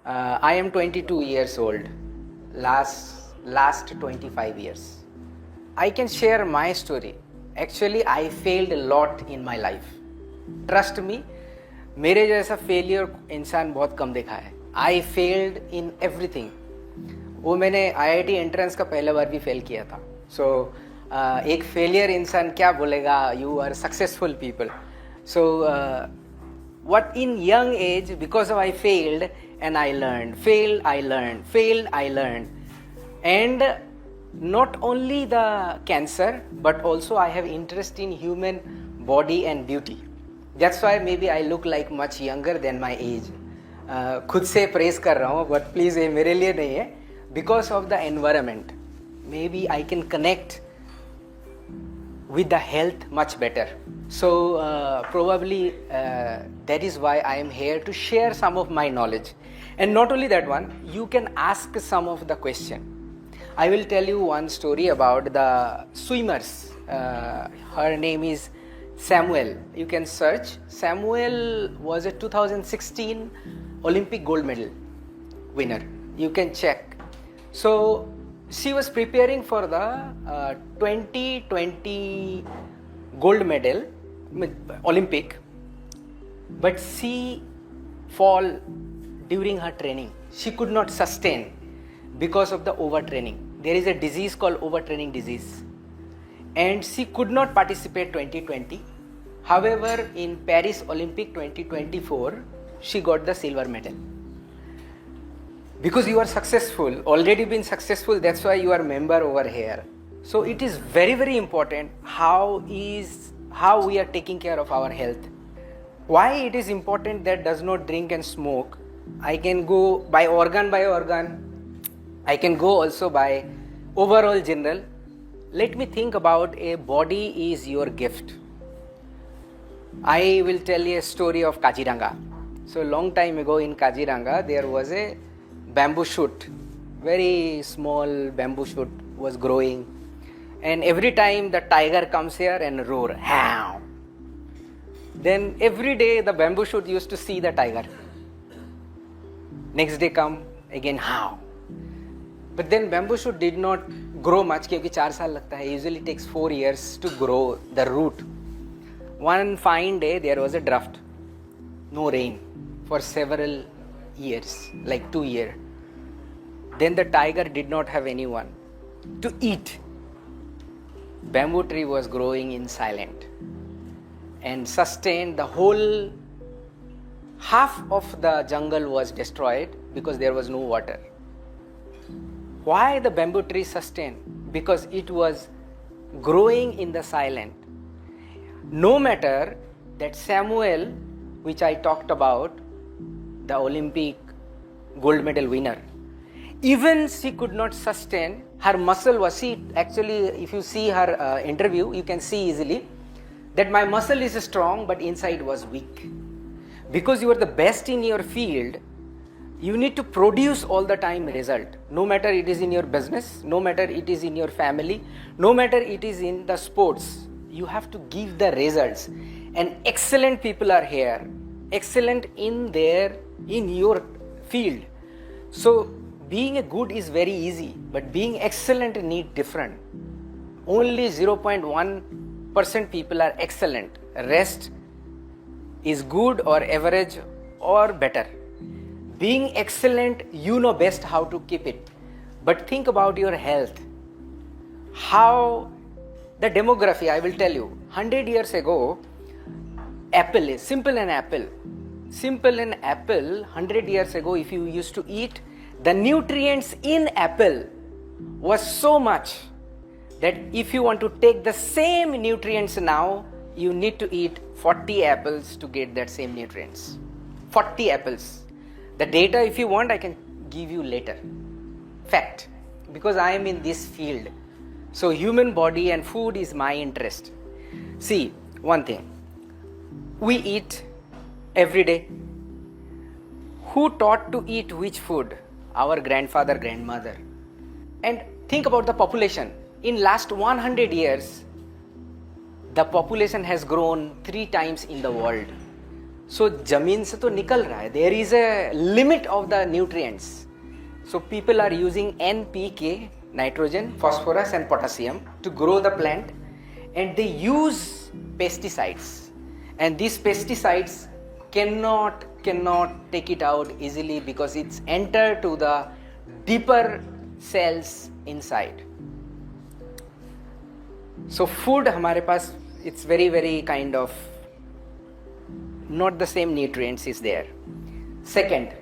I am 22 years old. Last 25 years. I can share my story. Actually, I failed a lot in my life. Trust me, मेरे जैसा failure इंसान बहुत कम देखा है. I failed in everything. वो मैंने IIT entrance का पहला बार भी फेल किया था. So एक फेलियर इंसान क्या बोलेगा? You are successful people. So what in young age, because of I failed and I learned, failed I learned, and not only the cancer but also I have interest in human body and beauty. That's why maybe I look like much younger than my age. खुद से press कर रहा हूँ, but please ये मेरे लिए नहीं है. Because of the environment, maybe I can connect with the health much better. So probably that is why I am here to share some of my knowledge. And not only that one, you can ask some of the question. I will tell you one story about the swimmers. Her name is Samuel. You can search. Samuel was a 2016 Olympic gold medal winner. You can check. So she was preparing for the 2020 gold medal Olympic, but she fall during her training. She could not sustain because of the overtraining. There is a disease called overtraining disease, and she could not participate 2020. However, in Paris Olympic 2024, she got the silver medal. Because you are successful, already been successful, that's why you are member over here. So it is very, very important how we are taking care of our health. Why it is important that does not drink and smoke? I can go by organ. I can go also by overall general. Let me think about a body is your gift. I will tell you a story of Kaziranga. So long time ago in Kaziranga, there was a bamboo shoot, very small bamboo shoot was growing, and every time the tiger comes here and roar, How! Then every day the bamboo shoot used to see the tiger. Next day come again, How! But then bamboo shoot did not grow much क्योंकि 4 साल लगता है. Usually takes 4 years to grow the root. One fine day there was a drought, no rain for several years, like 2 years. Then the tiger did not have anyone to eat. Bamboo tree was growing in silent and sustained. The whole half of the jungle was destroyed because there was no water. Why the bamboo tree sustained? Because it was growing in the silent. No matter that Samuel, which I talked about, the Olympic gold medal winner, even she could not sustain, her muscle was, actually if you see her interview, you can see easily that my muscle is strong but inside was weak. Because you are the best in your field, you need to produce all the time result. No matter it is in your business, no matter it is in your family, no matter it is in the sports, you have to give the results. And excellent people are here, excellent in your field. So being a good is very easy, but being excellent need different. Only 0.1% people are excellent. Rest is good or average or better. Being excellent, you know best how to keep it. But think about your health. How the demography, I will tell you. 100 years ago, apple is simple an apple. 100 years ago, if you used to eat, the nutrients in apple was so much that if you want to take the same nutrients now, you need to eat 40 apples to get that same nutrients. 40 apples. The data, if you want, I can give you later. Fact. Because I am in this field. So human body and food is my interest. See, one thing. We eat every day. Who taught to eat which food? Our grandfather, grandmother. And think about the population. In last 100 years, the population has grown 3 times in the world. So जमीन से तो निकल रहा है. There is a limit of the nutrients. So people are using NPK, nitrogen, phosphorus and potassium to grow the plant, and they use pesticides. And these pesticides cannot take it out easily because it's entered to the deeper cells inside. So food हमारे पास, it's very kind of not the same nutrients is there. Second,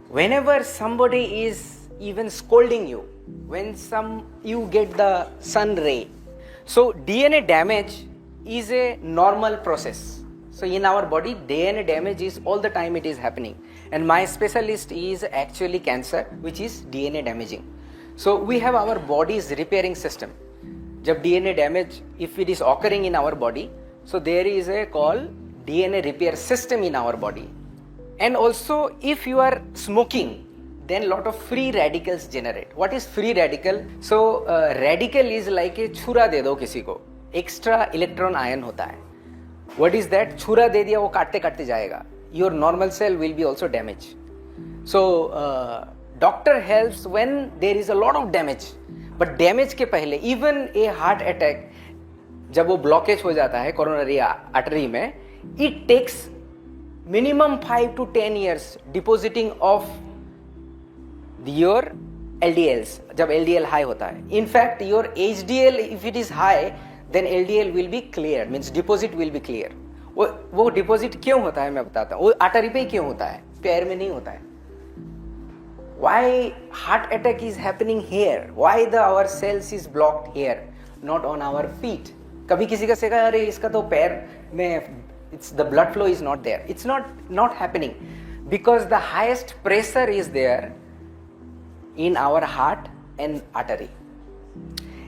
whenever somebody is even scolding you, when you get the sun ray, so DNA damage is a normal process. So in our body, DNA damage is all the time it is happening, and my specialist is actually cancer, which is DNA damaging. So we have our body's repairing system. जब DNA damage, if it is occurring in our body, so there is a called DNA repair system in our body. And also if you are smoking, then lot of free radicals generate. What is free radical? So radical is like a छुरा दे दो किसी को, extra electron ion होता है. What is that? छुरा दे दिया, वो काटते काटते जाएगा. Your normal cell will be also damaged. So doctor helps when there is a lot of damage. But damage के पहले, even a heart attack, जब वो blockage हो जाता है coronary artery में, it takes minimum 5 to 10 years depositing of your LDLs, जब LDL high होता है. In fact, your HDL, if it is high, then LDL will be clear, means deposit will be clear. वो deposit क्यों होता है मैं बताता हूँ. वो artery पे क्यों होता है, पैर में नहीं होता है. Why heart attack is happening here? Why our cells is blocked here, not on our feet? कभी किसी का सेगा अरे इसका तो पैर में it's the blood flow is not there. It's not happening because the highest pressure is there in our heart and artery.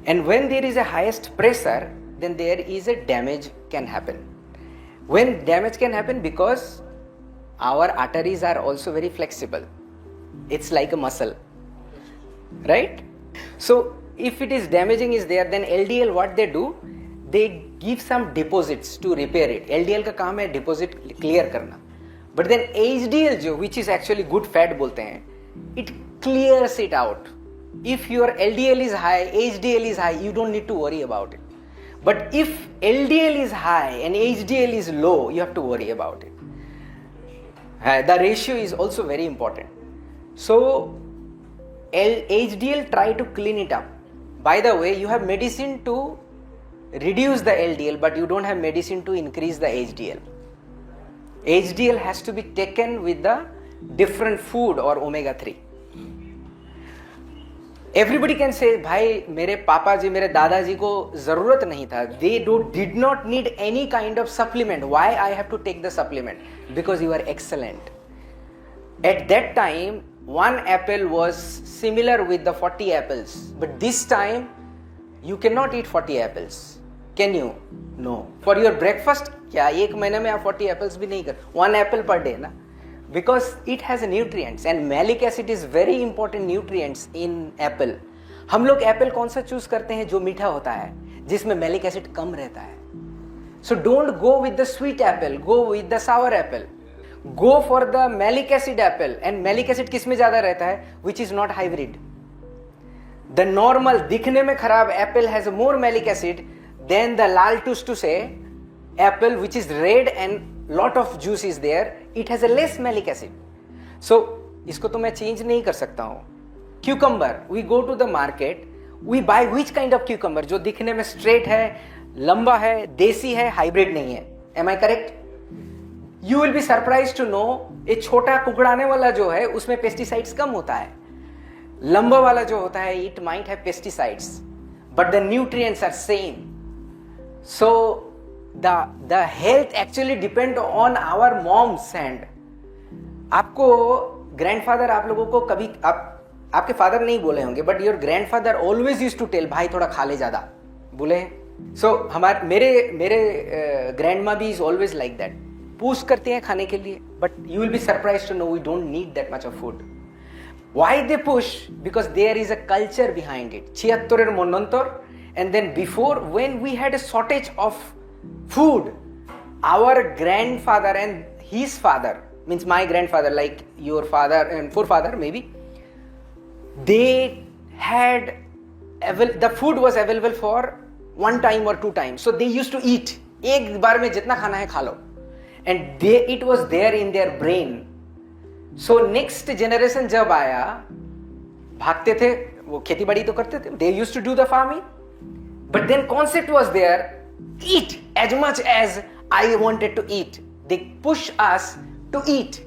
And when there is a highest pressure, then there is a damage can happen. When damage can happen because our arteries are also very flexible. It's like a muscle, right? So if it is damaging is there, then LDL what they do, they give some deposits to repair it. LDL का काम है deposit clear करना. But then HDL जो, which is actually good fat बोलते हैं, it clears it out. If your LDL is high, HDL is high, you don't need to worry about it. But if LDL is high and HDL is low, you have to worry about it. The ratio is also very important. So HDL, try to clean it up. By the way, you have medicine to reduce the LDL, but you don't have medicine to increase the HDL. HDL has to be taken with the different food or omega-3. Everybody can say, भाई मेरे पापा जी, मेरे दादाजी को जरूरत नहीं था. They did not need any kind of supplement. Why I have to take the supplement? Because you are excellent. At that time, one apple was similar with the 40 apples. But this time, you cannot eat 40 apples. Can you? No. For your breakfast, क्या एक महीने में आप 40 apples भी नहीं कर. One apple per day ना. Because it has nutrients and malic acid is very important nutrients in apple. हम लोग apple कौन सा choose करते हैं जो मीठा होता है, जिसमें malic acid कम रहता है. So don't go with the sweet apple, go with the sour apple. Go for the malic acid apple, and malic acid किस में ज़्यादा रहता है, which is not hybrid. The normal दिखने में खराब apple has more malic acid than the Lal टुसटुसे apple which is red and lot of juice is there, it has a less malic acid. So इसको तो मैं change नहीं कर सकता हूँ. Cucumber, we go to the market, we buy which kind of cucumber, जो दिखने में straight है, लंबा है, देसी है, hybrid नहीं है. Am I correct? You will be surprised to know, ये छोटा कुकड़ाने वाला जो है उसमें pesticides कम होता है. लंबा वाला जो होता है, it might have pesticides, but the nutrients are same. So the health actually depend on our mom's hand. आपको grandfather, आप लोगों को कभी आपके father नहीं बोले होंगे, but your grandfather always used to tell, भाई थोड़ा खा ले ज़्यादा, बोले. So मेरे grandma भी is always like that. push करते हैं खाने के लिए, but you will be surprised to know we don't need that much of food. Why they push? Because there is a culture behind it. 76 মন্বন্তর, and then before, when we had a shortage of food, our grandfather and his father, means my grandfather, like your father and forefather maybe, they had, the food was available for one time or two times. So they used to eat. एक बार में जितना खाना है खा लो. And it was there in their brain. So next generation जब आया, भागते थे, वो खेती बाड़ी तो करते थे. They used to do the farming. But then concept was there, eat as much as I wanted to eat. They push us to eat.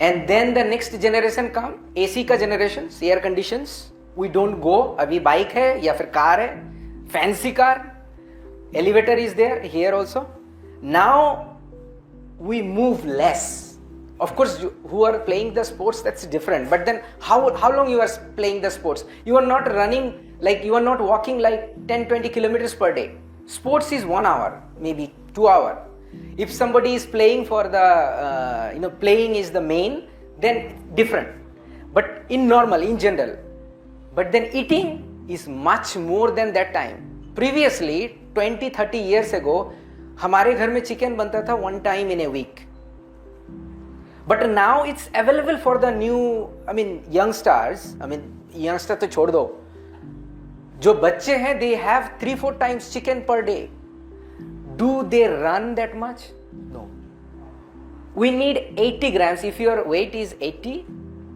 And then the next generation come, AC का generation, air conditions. We don't go, अभी bike है या फिर car है, fancy car, elevator is there here also. Now we move less. Of course, who are playing the sports, that's different. But then how long you are playing the sports? You are not running, like you are not walking like 10-20 kilometers per day. Sports is 1 hour, maybe 2 hours. If somebody is playing for the, playing is the main, then different. But in normal, in general. But then eating is much more than that time. Previously, 20-30 years ago, हमारे घर में chicken बनता था 1 time in a week. But now it's available for the new, youngsters. Youngster तो छोड़ दो. जो बच्चे हैं, they have 3-4 times chicken per day. Do they run that much? No. We need 80 grams. If your weight is 80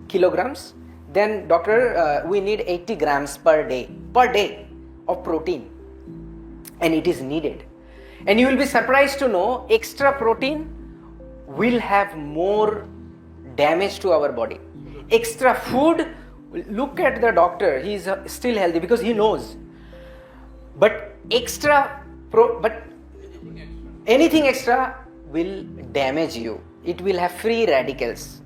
kilograms, then doctor, we need 80 grams per day of protein. And it is needed. And you will be surprised to know extra protein will have more damage to our body. Extra food, look at the doctor, he is still healthy because he knows. But anything extra will damage you. It will have free radicals.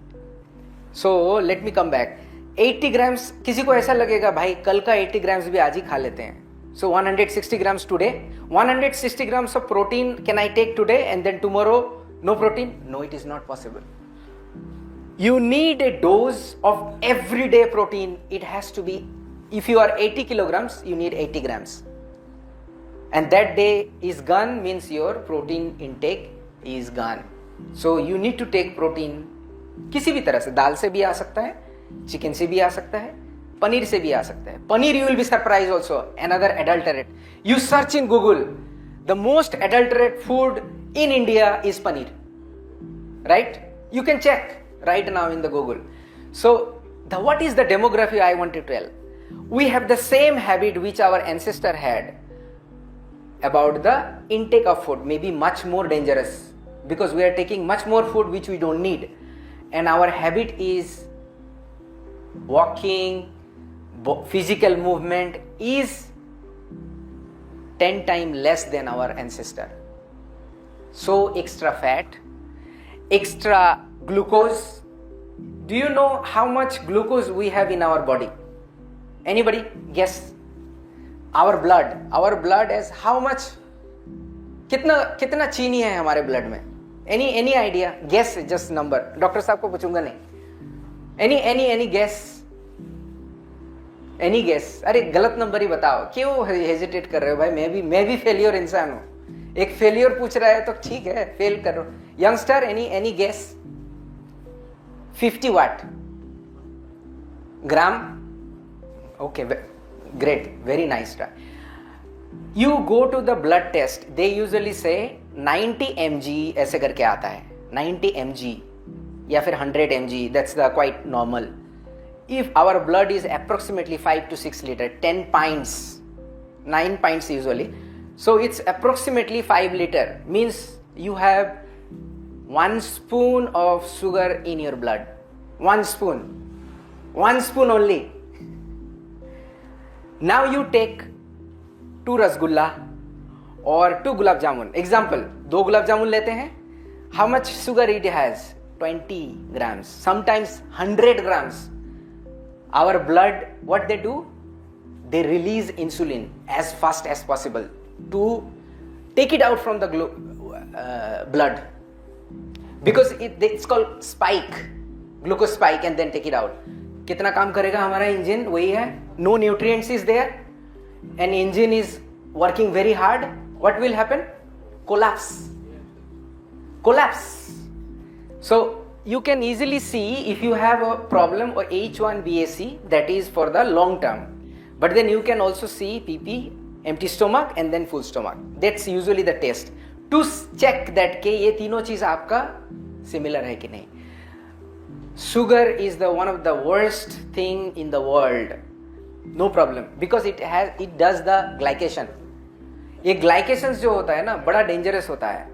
So let me come back. 80 grams, किसी को ऐसा लगेगा भाई कल का 80 grams भी आज ही खा लेते हैं. So 160 grams today. 160 grams of protein can I take today and then tomorrow no protein? No, it is not possible. You need a dose of everyday protein. It has to be, if you are 80 kilograms, you need 80 grams. And that day is gone, means your protein intake is gone. So you need to take protein किसी भी तरह से. दाल से भी आ सकता है, chicken से भी आ सकता है, पनीर से भी आ सकता है. Paneer, you will be surprised also, another adulterate. You search in Google, the most adulterate food in India is paneer. Right? You can check right now in the Google. So what is the demography I want to tell? We have the same habit which our ancestor had about the intake of food, maybe much more dangerous because we are taking much more food which we don't need. And our habit is walking, physical movement is 10 times less than our ancestor. So extra fat, extra glucose. Do you know how much glucose we have in our body? Anybody guess? Our blood has how much? कितना चीनी है हमारे blood में? Any idea? Guess, just number. Doctor साहब को पूछूंगा नहीं. Any guess? Any guess? अरे गलत नंबर ही बताओ. क्यों हेजिटेट कर रहे हो भाई? मैं भी फेलियर इंसान हूँ. एक फेलियर पूछ रहा है तो ठीक है, फेल करो. Youngster, any guess? 50 watt gram. Okay, great, very nice try. You go to the blood test, they usually say 90 mg ऐसे करके आता है. 90 mg या फिर 100 mg, that's the quite normal. If our blood is approximately 5 to 6 liter, 10 pints, 9 pints usually, so it's approximately 5 liter, means you have 1 spoon of sugar in your blood. 1 spoon only. Now you take 2 rasgulla or 2 gulab jamun. Example, 2 gulab jamun लेते हैं. How much sugar it has? 20 grams, sometimes 100 grams. Our blood, what they do? They release insulin as fast as possible to take it out from the blood. Because it's called spike, glucose spike, and then take it out. कितना काम करेगा हमारा engine? वही है. No nutrients is there, and engine is working very hard. What will happen? Collapse. collapse. So you can easily see if you have a problem or H1BAC, that is for the long term. But then you can also see PP, empty stomach and then full stomach. That's usually the test to check that कि ये तीनों चीज आपका similar है कि नहीं. Sugar is the one of the worst thing in the world. No problem because it does the glycation. ये glycations जो होता है ना बड़ा dangerous होता है.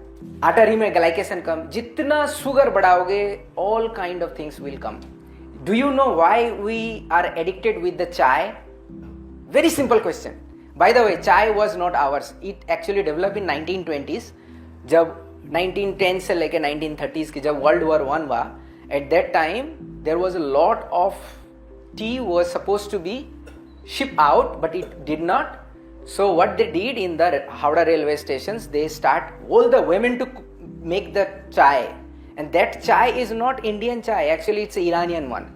आर्टरी में glycation कम, जितना sugar बढ़ाओगे all kind of things will come. Do you know why we are addicted with the chai? Very simple question. By the way, chai was not ours. It actually developed in 1920s. जब 1910 से लेके 1930s की जब World War I हुआ, at that time there was a lot of tea was supposed to be shipped out, but it did not. So what they did in the Howrah railway stations, they start all the women to make the chai, and that chai is not Indian chai. Actually, it's an Iranian one.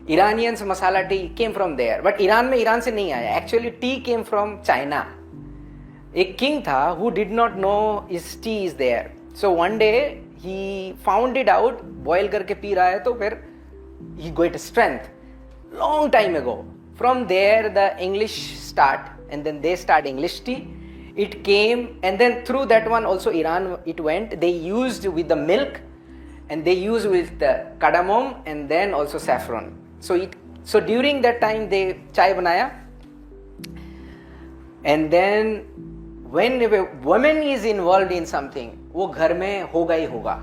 Iranians masala tea came from there, but Iran में Iran से नहीं आया. Actually, tea came from China. एक king था who did not know his tea is there. So one day he found it out, boil करके P रहा है तो फिर he got strength. Long time ago. From there the English start, and then they start English tea. It came, and then through that one also Iran it went. They used with the milk, and they used with the cardamom, and then also saffron. So during that time they chai banaya, and then when a woman is involved in something, वो घर में होगा ही होगा.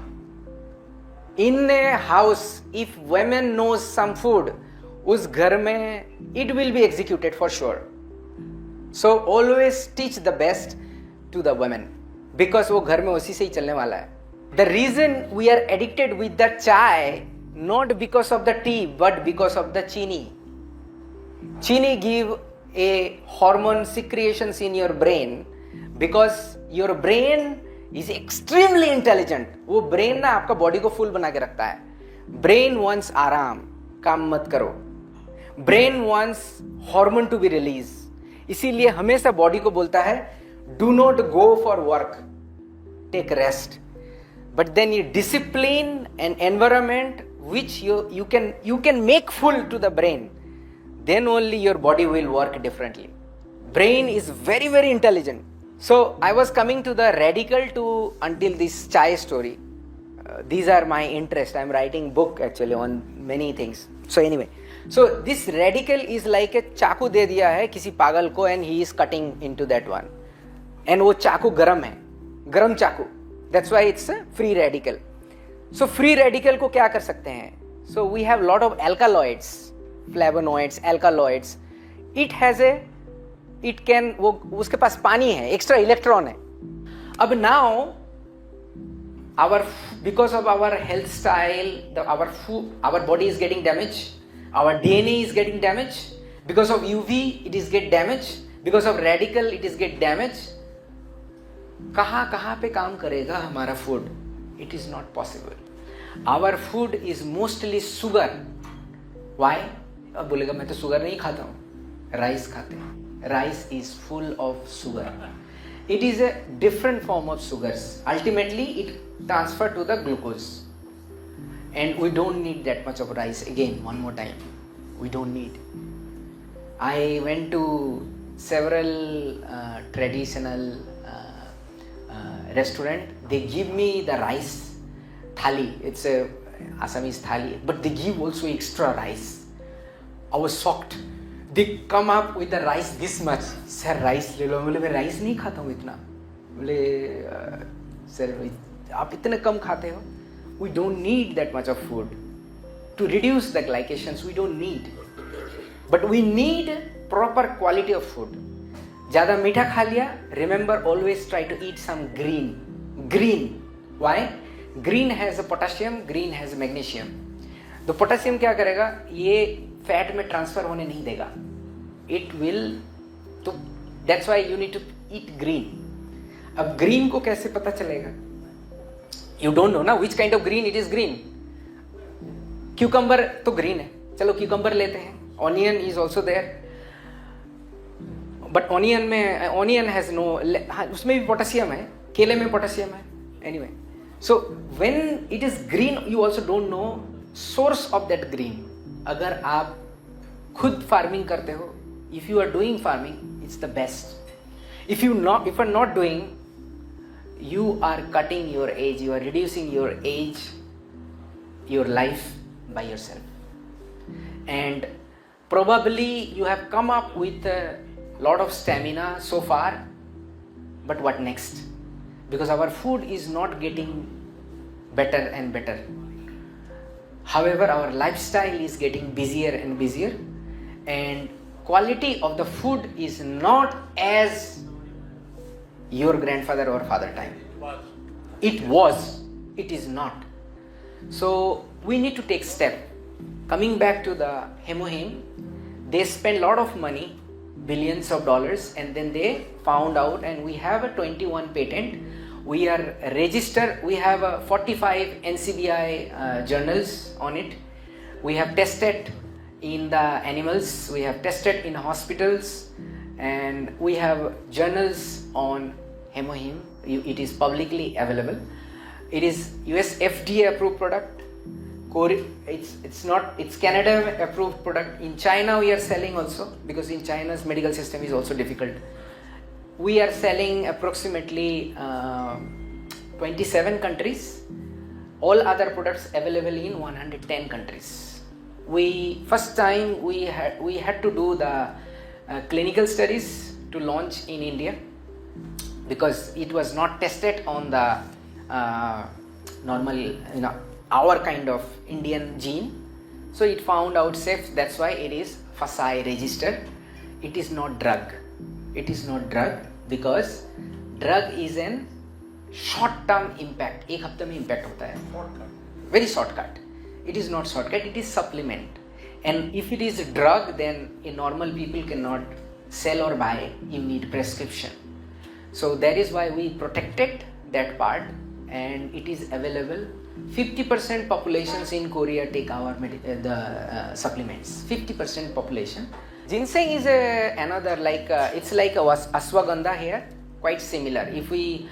In a house, if women knows some food, उस घर में it will be executed for sure. So always teach the best to the women, because वो घर में उसी से ही चलने वाला है. The reason we are addicted with the chai, not because of the tea, but because of the chini. Chini give a hormone secretions in your brain, because your brain is extremely intelligent. वो brain ना आपका body को full बना के रखता है. Brain wants आराम, काम मत करो. Brain wants hormone to be released. इसीलिए हमेशा body को बोलता है do not go for work, take rest. But then you discipline an environment which you can make full to the brain, then only your body will work differently. Brain is very, very intelligent. So I was coming to the radical to until this chai story. These are my interests. I'm writing book actually on many things. So anyway, so this radical is like a चाकू दे दिया है किसी पागल को, and he is cutting into that one. And वो चाकू गरम है, गरम चाकू. That's why it's a free radical. So free radical को क्या कर सकते हैं? So we have lot of alkaloids, flavonoids, alkaloids. It can वो उसके पास पानी है, extra electron है. अब now because of our health style, our body is getting damaged, our DNA is getting damaged. Because of UV it is get damaged, because of radical it is get damaged. कहाँ पे काम करेगा हमारा food? It is not possible. Our food is mostly sugar. Why? अब बोलेगा मैं तो sugar नहीं खाता हूँ, rice खाते हैं. Rice is full of sugar. It is a different form of sugars. Ultimately it transfer to the glucose, and we don't need that much of rice. Again, one more time, we don't need. I went to several traditional restaurant. They give me the rice thali. It's a Assamese thali, but they give also extra rice. I was shocked. They come up with the rice this much. Sir, rice ले लो. बोले मैं rice नहीं खाता हूँ इतना. बोले sir आप इतने कम खाते हो. We don't need that much of food to reduce the glycations. We don't need, but we need proper quality of food. ज़्यादा मीठा खा लिया. Remember, always try to eat some green. Green. Why? Green has a potassium. Green has magnesium. तो potassium क्या करेगा? ये fat में transfer होने नहीं देगा. It will. तो that's why you need to eat green. अब green को कैसे पता चलेगा? You don't know ना which kind of green it is green. Cucumber तो green है. चलो cucumber लेते हैं. Onion is also there. But onion has no. उसमें भी potassium है. केले में potassium है. Anyway, So when it is green, you also don't know source of that green. अगर आप खुद फार्मिंग करते हो, if you are doing farming, it's the best. If you are not doing, you are cutting your age, you are reducing your age, your life by yourself. And probably you have come up with a lot of stamina so far, but what next? Because our food is not getting better and better. However, our lifestyle is getting busier and busier, and quality of the food is not as your grandfather or father time. It is not. So we need to take step. Coming back to the Hemohim, they spend a lot of money, billions of dollars, and then they found out, and we have a 21 patent. We are registered, we have 45 NCBI journals on it. We have tested in the animals, we have tested in hospitals, and we have journals on Hemohim. It is publicly available. It is US FDA approved product. It's Canada approved product. In China we are selling also, because in China's medical system is also difficult. We are selling approximately 27 countries. All other products available in 110 countries. First time we had to do the clinical studies to launch in India, because it was not tested on the normal, our kind of Indian gene. So it found out safe. That's why it is FSSAI registered. It is not drug. It is not drug, because drug is an short term impact. एक हफ्ते में impact होता है. Very shortcut. It is not shortcut. It is supplement. And if it is a drug, then a normal people cannot sell or buy. You need prescription. So that is why we protected that part, and it is available. 50% populations in Korea take our supplements. 50% population. Ginseng is another, it's like a ashwagandha here, quite similar. If we,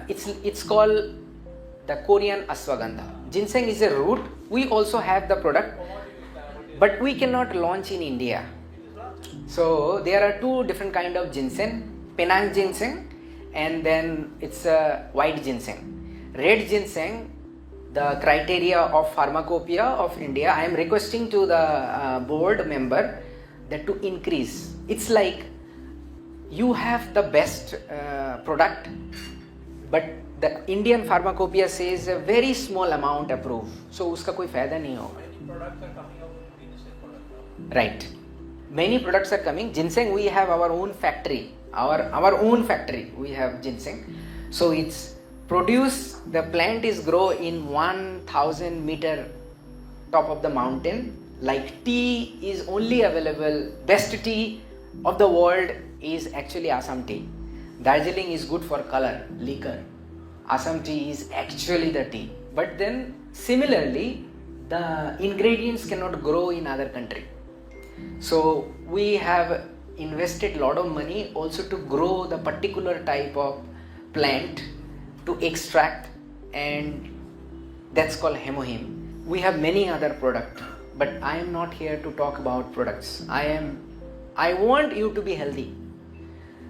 it's called the Korean ashwagandha. Ginseng is a root. We also have the product, but we cannot launch in India. So there are two different kind of ginseng: Penang ginseng, and then it's a white ginseng. Red ginseng, the criteria of Pharmacopoeia of India, I am requesting to the board member that to increase. It's like you have the best product, but the Indian Pharmacopoeia says a very small amount approved, so uska koi fayda nahi hoga. Many products are coming out from ginseng product now. Right, many products are coming. Ginseng, we have our own factory, our own factory we have ginseng. So it's produce, the plant is grow in 1000 meter top of the mountain. Like tea is only available, best tea of the world is actually Assam tea. Darjeeling is good for color, liquor. Assam tea is actually the tea. But then similarly, the ingredients cannot grow in other country. So we have invested a lot of money also to grow the particular type of plant to extract, and that's called Hemohim. We have many other products, but I am not here to talk about products. I want you to be healthy.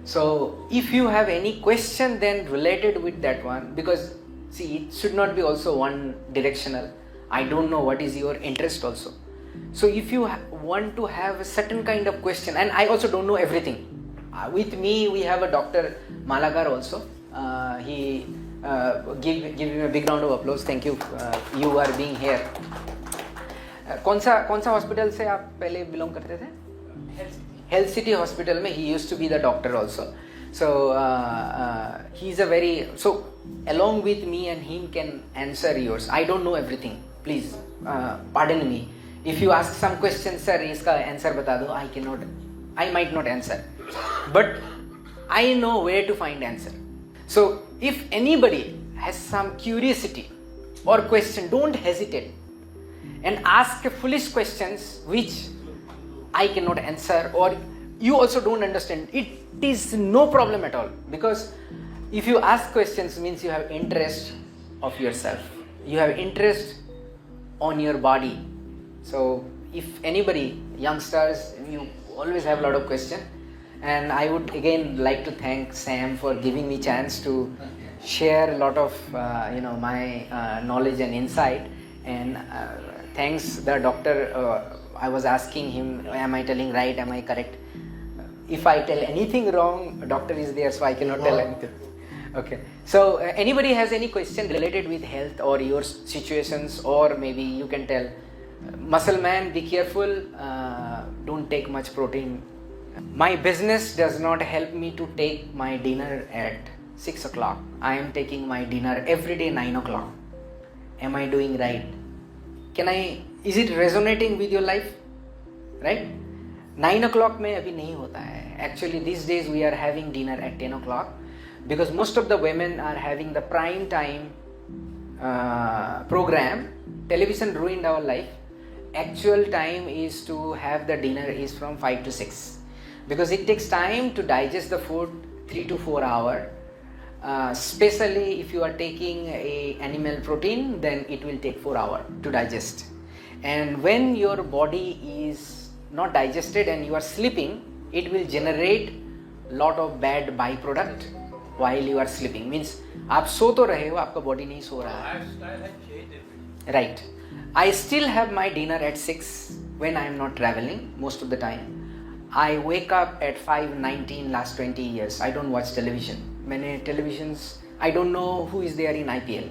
So if you have any question then related with that one, because see, it should not be also one directional. I don't know what is your interest also. So if you want to have a certain kind of question, and I also don't know everything. With me we have a Dr. Malagar also. He give him a big round of applause. Thank you. You are being here. कौन सा hospital से आप पहले belong करते थे? Health city hospital में. He used to be the doctor also. So he is a very, so along with me and him can answer yours. I don't know everything. Please pardon me. If you ask some questions, sir, इसका answer बता दो. I might not answer, but I know where to find answer. So if anybody has some curiosity or question, don't hesitate and ask foolish questions which I cannot answer, or you also don't understand. It is no problem at all, because if you ask questions means you have interest of yourself. You have interest on your body. So if anybody, youngsters, you always have a lot of questions, and I would again like to thank Sam for giving me chance to share a lot of my knowledge and insight. And thanks the doctor. I was asking him, am I telling right? Am I correct? If I tell anything wrong, doctor is there, so I cannot tell anything. Okay. So anybody has any question related with health or your situations, or maybe you can tell, muscle man, be careful. Don't take much protein. My business does not help me to take my dinner at 6 o'clock. I am taking my dinner every day 9 o'clock. Am I doing right? Is it resonating with your life? Right? 9 o'clock में अभी नहीं होता है. Actually these days we are having dinner at 10 o'clock because most of the women are having the prime time program. Television ruined our life. Actual time is to have the dinner is from 5 to 6 because it takes time to digest the food, 3 to 4 hours. Especially if you are taking a animal protein, then it will take 4 hours to digest. And when your body is not digested and you are sleeping, it will generate lot of bad byproduct while you are sleeping. Means आप सो तो रहे हो, आपका body नहीं सो रहा है. Lifestyle has changed everything. Right. I still have my dinner at 6 when I am not traveling most of the time. I wake up at 5:19 last 20 years. I don't watch television. Many televisions, I don't know who is there in IPL.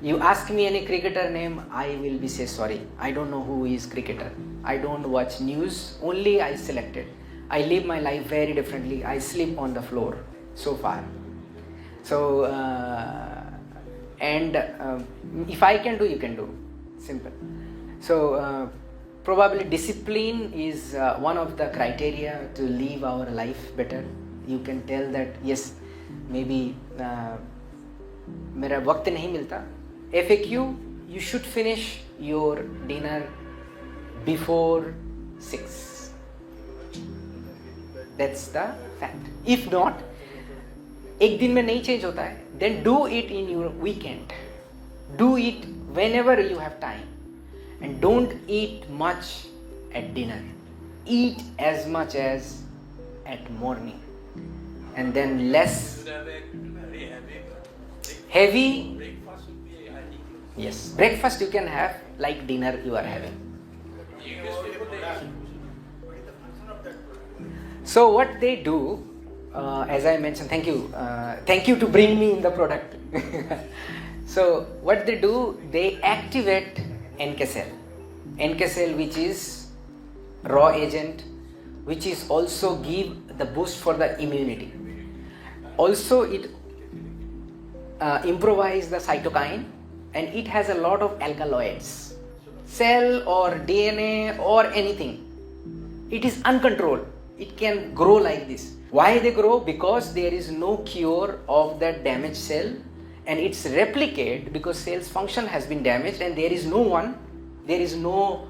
You ask me any cricketer name, I will be say sorry. I don't know who is cricketer. I don't watch news. Only I selected. I live my life very differently. I sleep on the floor so far. So if I can do, you can do. Simple. So probably discipline is one of the criteria to live our life better. You can tell that yes, maybe मेरा वक्त नहीं मिलता. FAQ, you should finish your dinner before 6. That's the fact. If not, एक दिन में नहीं change होता है, then do it in your weekend. Do it whenever you have time. And don't eat much at dinner. Eat as much as at morning. And then less. Should have a very Heavy. breakfast would be healthy. Yes. Breakfast you can have like dinner you are having. English people they So what they do, as I mentioned, thank you to bring me in the product. So what they do, they activate NK cell. NK cell, which is raw agent, which is also give the boost for the immunity. Also it improvise the cytokine, and it has a lot of alkaloids. Cell or DNA or anything, it is uncontrolled. It can grow like this. Why they grow? Because there is no cure of that damaged cell, and it's replicate because cell's function has been damaged, and there is no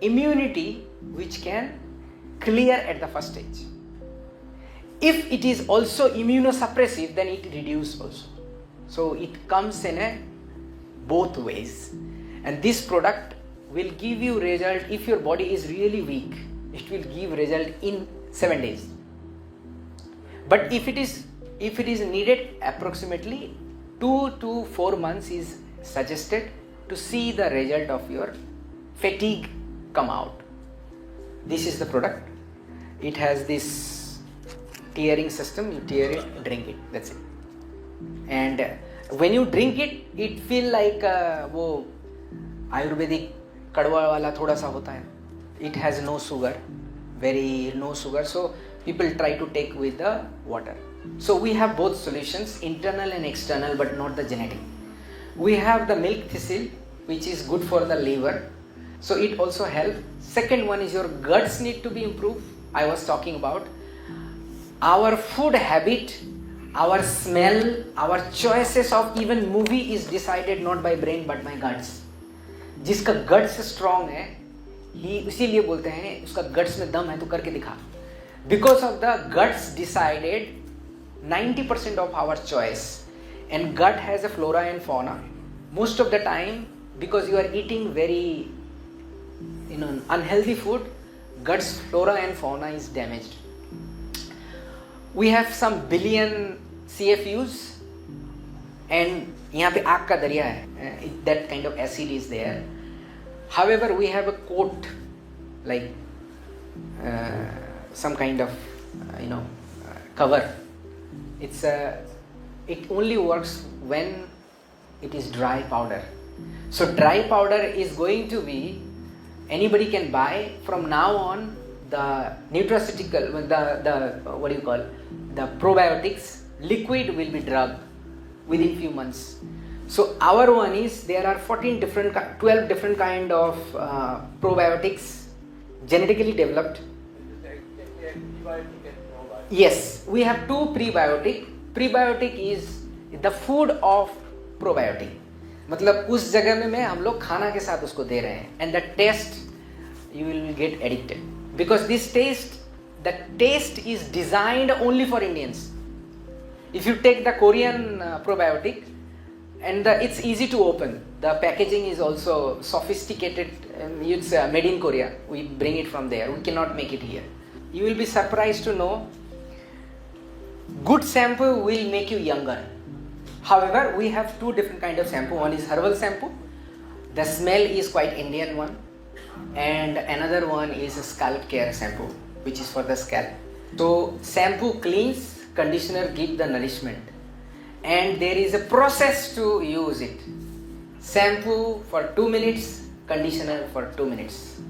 immunity which can clear at the first stage. If it is also immunosuppressive, then it reduces also. So it comes in a both ways, and this product will give you result. If your body is really weak, it will give result in 7 days. But if it is needed, approximately 2 to 4 months is suggested to see the result of your fatigue come out. This is the product. It has this tearing system. You tear it, drink it. That's it. And when you drink it, it feel like वो आयुर्वेदिक कड़वा वाला थोड़ा सा होता है. It has no sugar, no sugar. So people try to take with the water. So we have both solutions, internal and external, but not the genetic. We have the milk thistle, which is good for the liver. So it also helps. Second one is your guts need to be improved. I was talking about our food habit, our smell, our choices of even movie is decided not by brain but by guts. जिसका guts strong है, ही इसीलिए बोलते हैं उसका guts में दम है तो करके दिखा. Because of the guts decided 90% of our choice. and gut has a flora and fauna. Most of the time, because you are eating very unhealthy food, gut's flora and fauna is damaged. We have some billion CFUs, and यहाँ पे आग का दरिया है, that kind of acid is there. However, we have a coat like some kind of cover. It only works when it is dry powder. So dry powder is going to be, anybody can buy from now on. The nutraceutical, the probiotics liquid will be drugged within few months. So our one is, there are 12 different kind of probiotics genetically developed. Yes, we have 2 prebiotic. Prebiotic is the food of probiotic. मतलब उस जगह में हम लोग खाना के साथ उसको दे रहे हैं, and the taste, you will get addicted because the taste is designed only for Indians. If you take the Korean probiotic, and it's easy to open. The packaging is also sophisticated. It's made in Korea. We bring it from there. We cannot make it here. You will be surprised to know, good shampoo will make you younger. However, we have 2 different kind of shampoo. One is herbal shampoo. The smell is quite Indian one. And another one is a scalp care shampoo, which is for the scalp. So shampoo cleans, conditioner give the nourishment. And there is a process to use it. Shampoo for 2 minutes, conditioner for 2 minutes.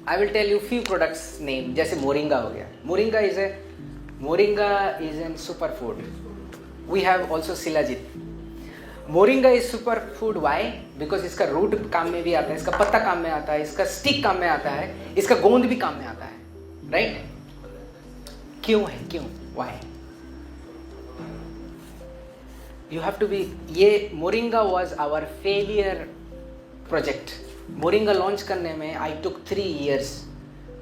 I will tell you few products name. जैसे moringa हो गया. Moringa is a superfood. We have also Shilajit. Moringa is superfood. Why? Because इसका root काम में भी आता है, इसका पत्ता काम में आता है, इसका stick काम में आता है, इसका गोंद भी काम में आता है. Right? क्यों है? क्यों? Why? You have to be. ये Moringa was our failure project. Moringa launch करने में I took 3 years.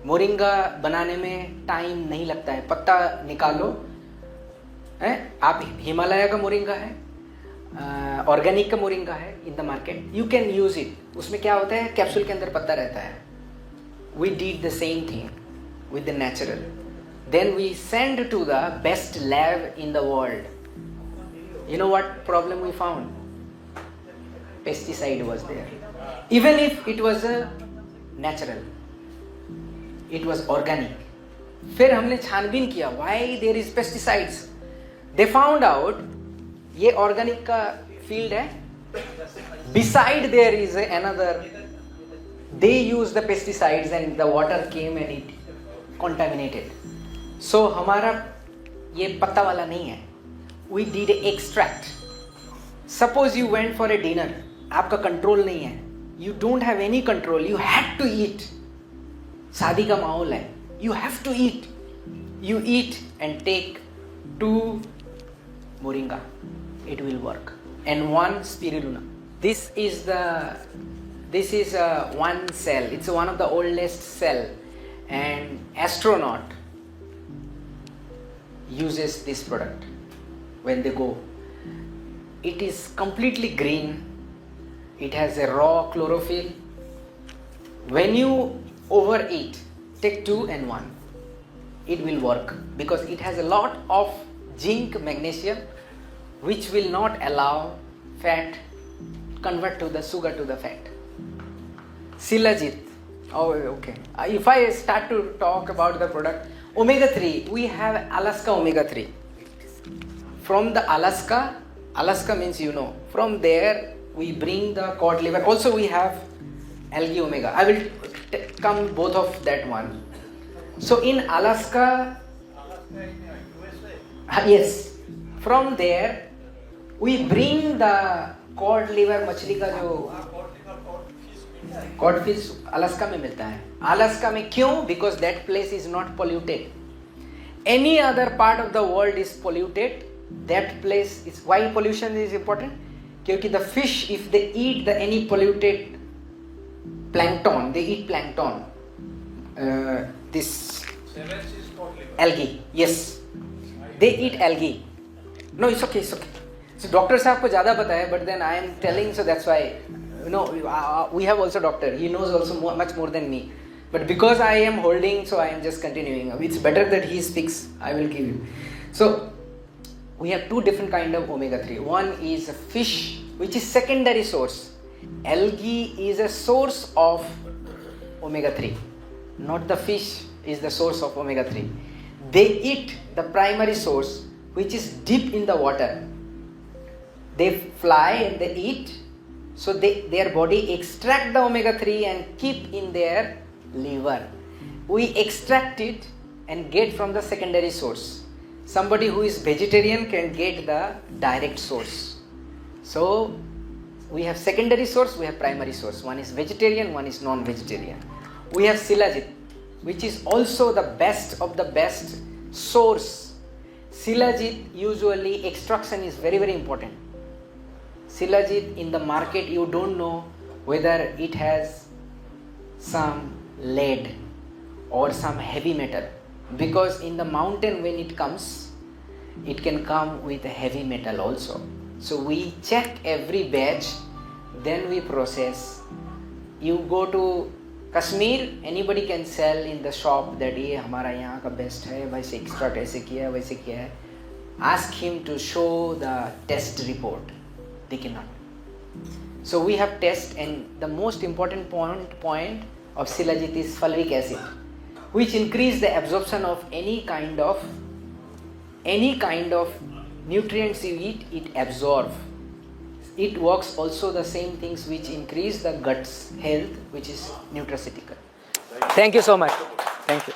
Moringa बनाने में टाइम नहीं लगता है. पत्ता निकालो, आप हिमालय का मोरिंगा है, ऑर्गेनिक का मोरिंगा है in the market, you can use it. उसमें क्या होता है, कैप्सूल के अंदर पत्ता रहता है. We did the same thing with the natural. Then we send to the best lab in the world. You know what problem we found? Pesticide was there. Even if it was a natural, it was organic. फिर हमने छानबीन किया, why there is pesticides? They found out ये organic का field है. Beside there is another. They used the pesticides and the water came and it contaminated. So हमारा ये पत्ता वाला नहीं है. We did extract. Suppose you went for a dinner. आपका कंट्रोल नहीं है. You don't have any control. You had to eat. शादी का माहौल है. You have to eat. You eat and take 2 moringa. It will work. And 1 spirulina. This is one cell. It's one of the oldest cell. And astronaut uses this product. When they go, it is completely green. It has a raw chlorophyll. When you overeat, take 2 and 1. It will work because it has a lot of zinc, magnesium, which will not allow fat convert to the sugar to the fat. Shilajit. Oh, okay. If I start to talk about the product, omega 3. We have Alaska omega 3. From the Alaska means from there we bring the cod liver. Also we have algae omega. I will come both of that one. So in Alaska, yes, from there we bring the cod liver मछली का जो cod fish Alaska में मिलता है. Alaska में क्यों? Because that place is not polluted. Any other part of the world is polluted. That place is why pollution is important. क्योंकि the fish, if they eat any polluted plankton, they eat plankton. This algae, yes, they eat algae. No, it's okay. So doctor साहब को ज़्यादा पता है, but then I am telling, so that's why, we have also doctor. He knows also much more than me. But because I am holding, so I am just continuing. It's better that he speaks. I will give you. So we have two different kind of omega-3. One is fish, which is secondary source. Algae is a source of omega-3. Not the fish is the source of omega-3. They eat the primary source, which is deep in the water. They fly and they eat, so their body extract the omega-3 and keep in their liver. We extract it and get from the secondary source. Somebody who is vegetarian can get the direct source. So we have secondary source, we have primary source. One is vegetarian, one is non-vegetarian. We have Shilajit, which is also the best of the best source. Shilajit, usually extraction is very, very important. Shilajit in the market, you don't know whether it has some lead or some heavy metal, because in the mountain when it comes, it can come with a heavy metal also. So we check every batch, then we process. You go to Kashmir, anybody can sell in the shop that ये हमारा यहाँ का best है, वैसे extract ऐसे किया है, वैसे किया है. Ask him to show the test report. They cannot. So we have test, and the most important point of Shilajit is fulvic acid, which increase the absorption of any kind of nutrients you eat, it absorb. It works also the same things which increase the gut's health, which is nutraceutical. Thank you so much. Thank you.